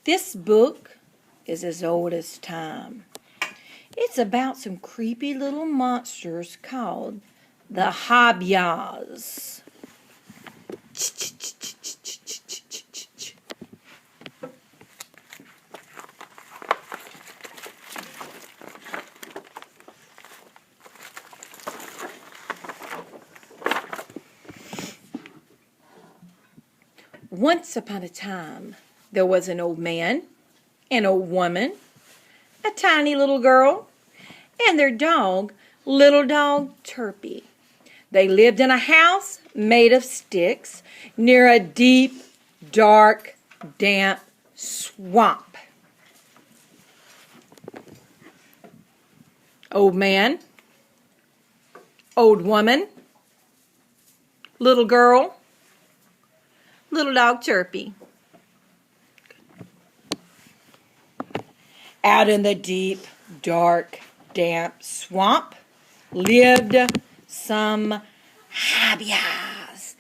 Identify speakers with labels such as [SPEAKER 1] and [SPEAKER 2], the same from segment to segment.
[SPEAKER 1] This book is as old as time. It's about some creepy little monsters called the Hobyahs. Once upon a time, there was an old man, an old woman, a tiny little girl, and their dog, little dog Turpie. They lived in a house made of sticks near a deep, dark, damp swamp. Old man, old woman, little girl, little dog Turpie. Out in the deep, dark, damp swamp lived some Hobyahs.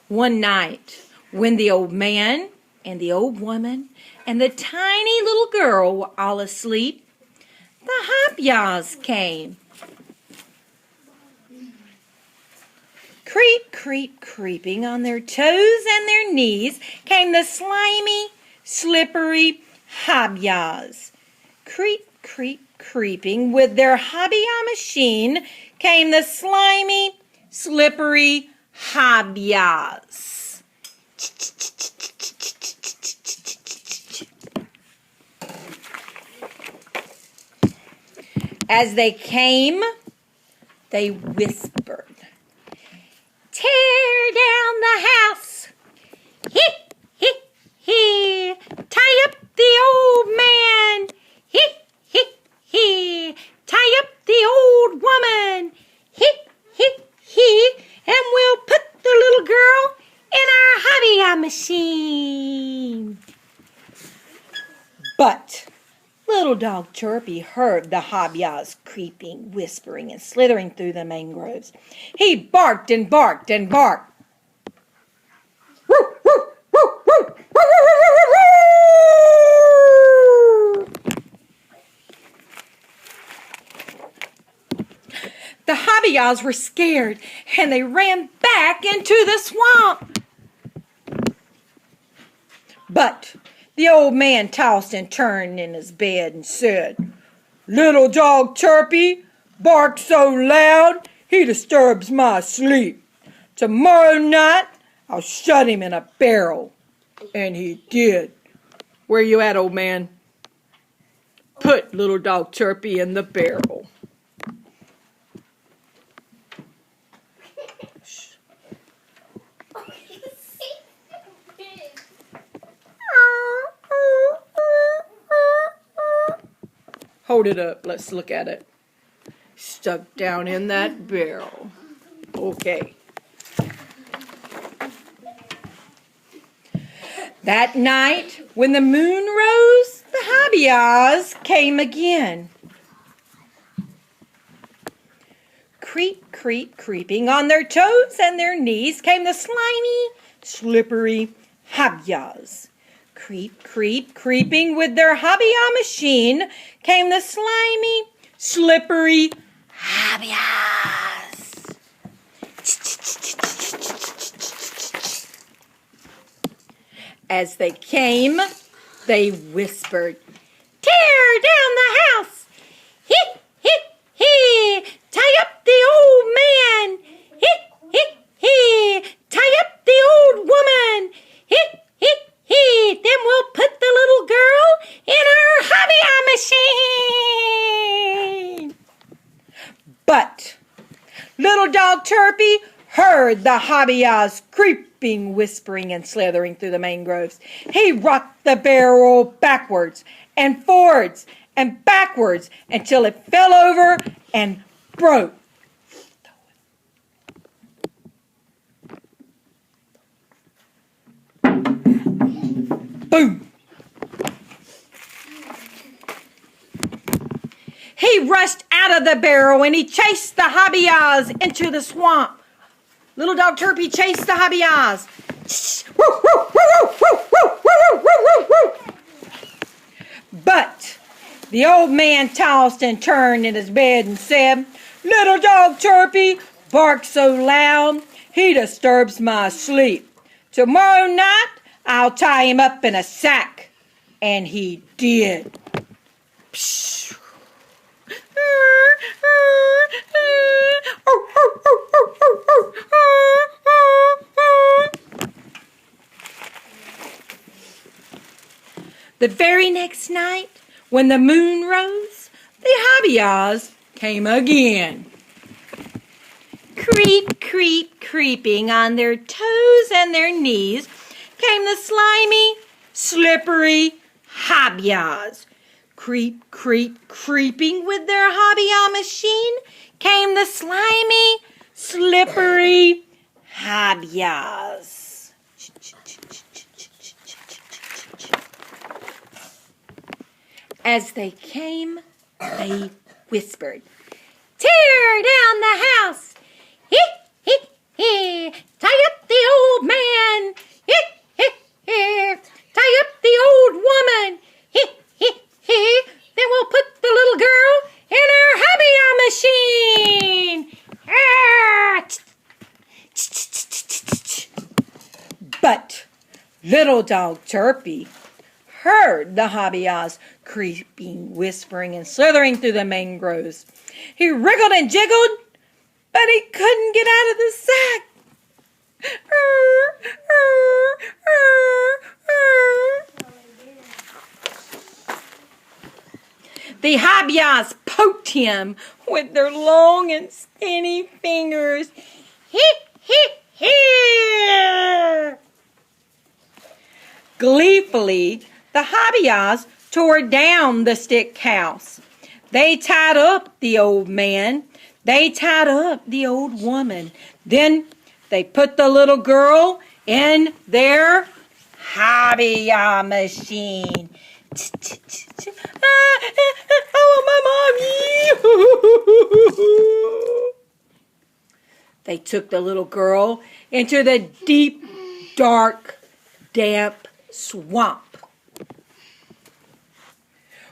[SPEAKER 1] One night, when the old man and the old woman and the tiny little girl were all asleep, the Hobyahs came. Creep, creep, creeping on their toes and their knees came the slimy, slippery Hobyahs. Creep, creep, creeping with their Hobyah machine came the slimy, slippery Hobyahs. As they came, they whispered, "Tear down the house! Hee, hee, hee! Tie up the old man! Hee, hee, hee! Tie up the old woman! Hee, hee, hee! And we'll put the little girl in our Hobyah machine!" But little dog Turpie heard the Hobyahs creeping, whispering, and slithering through the mangroves. He barked and barked and barked. The Hobyahs were scared, and they ran back into the swamp. But the old man tossed and turned in his bed and said, "Little dog Turpie barks so loud he disturbs my sleep. Tomorrow night I'll shut him in a barrel." And he did. "Where you at, old man?" "Put little dog Turpie in the barrel." Hold it up. Let's look at it. Stuck down in that barrel. Okay. That night, when the moon rose, the Hobyahs came again. Creep, creep, creeping on their toes and their knees came the slimy, slippery Hobyahs. Creep, creep, creeping with their Hobyah machine came the slimy, slippery Hobyahs. As they came, they whispered, "Tear down the house! Hee, hee, hee! Tie up the old man! Hee, hee, hee! Tie up the old woman! Hee, hee, hee! Then we'll put the little girl in our Hobyah machine!" But little dog Turpie heard the Hobyahs creeping, whispering, and slithering through the mangroves. He rocked the barrel backwards and forwards and backwards until it fell over and broke. Boom! He rushed out of the barrel and he chased the Hobyahs into the swamp. Little dog Turpie chased the Hobyahs. But the old man tossed and turned in his bed and said, "Little dog Turpie barks so loud, he disturbs my sleep. Tomorrow night, I'll tie him up in a sack." And he did. The very next night, when the moon rose, the Hobyahs came again. Creep, creep, creeping on their toes and their knees came the slimy, slippery Hobyahs. Creep, creep, creeping with their Hobyah machine came the slimy, slippery Hobyahs. As they came, they whispered, "Tear down the house! Hee, hee, hee! Tie up the old man! Hee, hee, hee! Tie up the old woman! Hee, hee, hee! Then we'll put the little girl in our Hobyah machine!" But little dog Turpie heard the Hobyahs creeping, whispering, and slithering through the mangroves. He wriggled and jiggled, but he couldn't get out of the sack. The Hobyahs poked him with their long and skinny fingers. Hee, hee, hee! Gleefully, the Hobyahs tore down the stick house. They tied up the old man. They tied up the old woman. Then they put the little girl in their Hobyah machine. Oh, my mommy! They took the little girl into the deep, dark, damp swamp.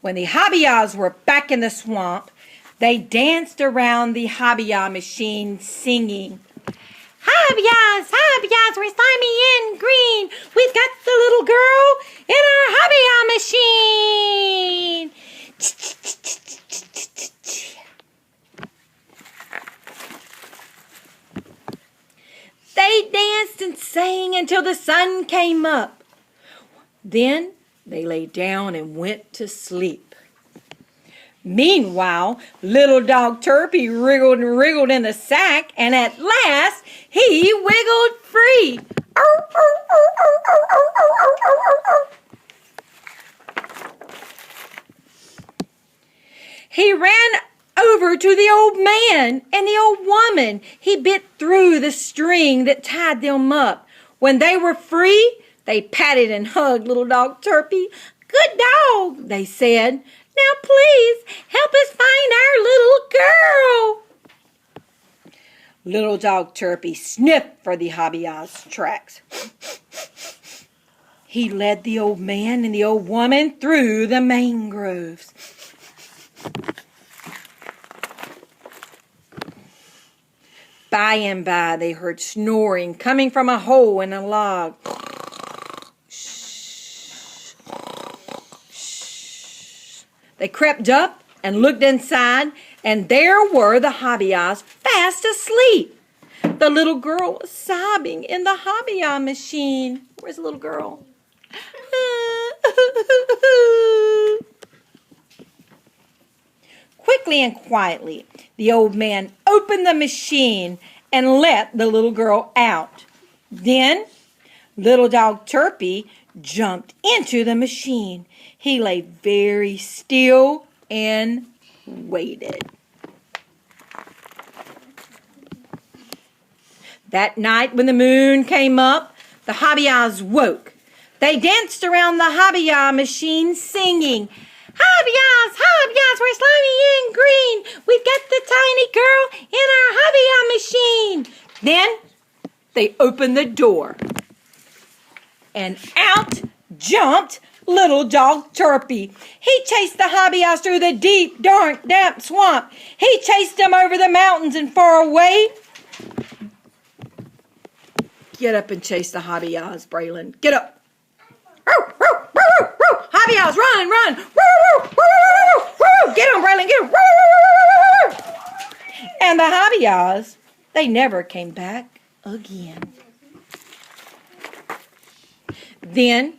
[SPEAKER 1] When the Hobyahs were back in the swamp, they danced around the Hobyah machine singing, "Hobyahs, Hobyahs, we're slimy and green. We've got the little girl in our Hobyah machine." They danced and sang until the sun came up. Then they lay down and went to sleep. Meanwhile, little dog Turpie wriggled and wriggled in the sack, and at last he wiggled free. He ran over to the old man and the old woman. He bit through the string that tied them up. When they were free, they patted and hugged little dog Turpie. "Good dog," they said. "Now please help us find our little girl." Little dog Turpie sniffed for the Hobyahs' tracks. He led the old man and the old woman through the mangroves. By and by, they heard snoring coming from a hole in a log. They crept up and looked inside, and there were the Hobyahs fast asleep. The little girl was sobbing in the Hobyah machine. Where's the little girl? Quickly and quietly, the old man opened the machine and let the little girl out. Then, little dog Turpie jumped into the machine. He lay very still and waited. That night when the moon came up, the Hobyahs woke. They danced around the Hobyah machine singing, "Hobyahs, Hobyahs, Hobyahs were slimy and green. We've got the tiny girl in our Hobyah machine. Then they opened the door, and out jumped little dog Chirpy. He chased the Hobyahs through the deep, dark, damp swamp. He chased them over the mountains and far away. Get up and chase the Hobyahs, Braylon. Get up. Hobyahs, run, run. Get him, Braylon, get him. And the Hobyahs, they never came back again. Then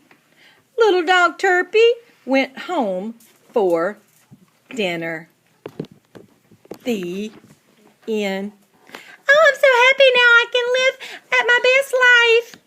[SPEAKER 1] little dog Chirpy went home for dinner. The end. Oh, I'm so happy now I can live at my best life.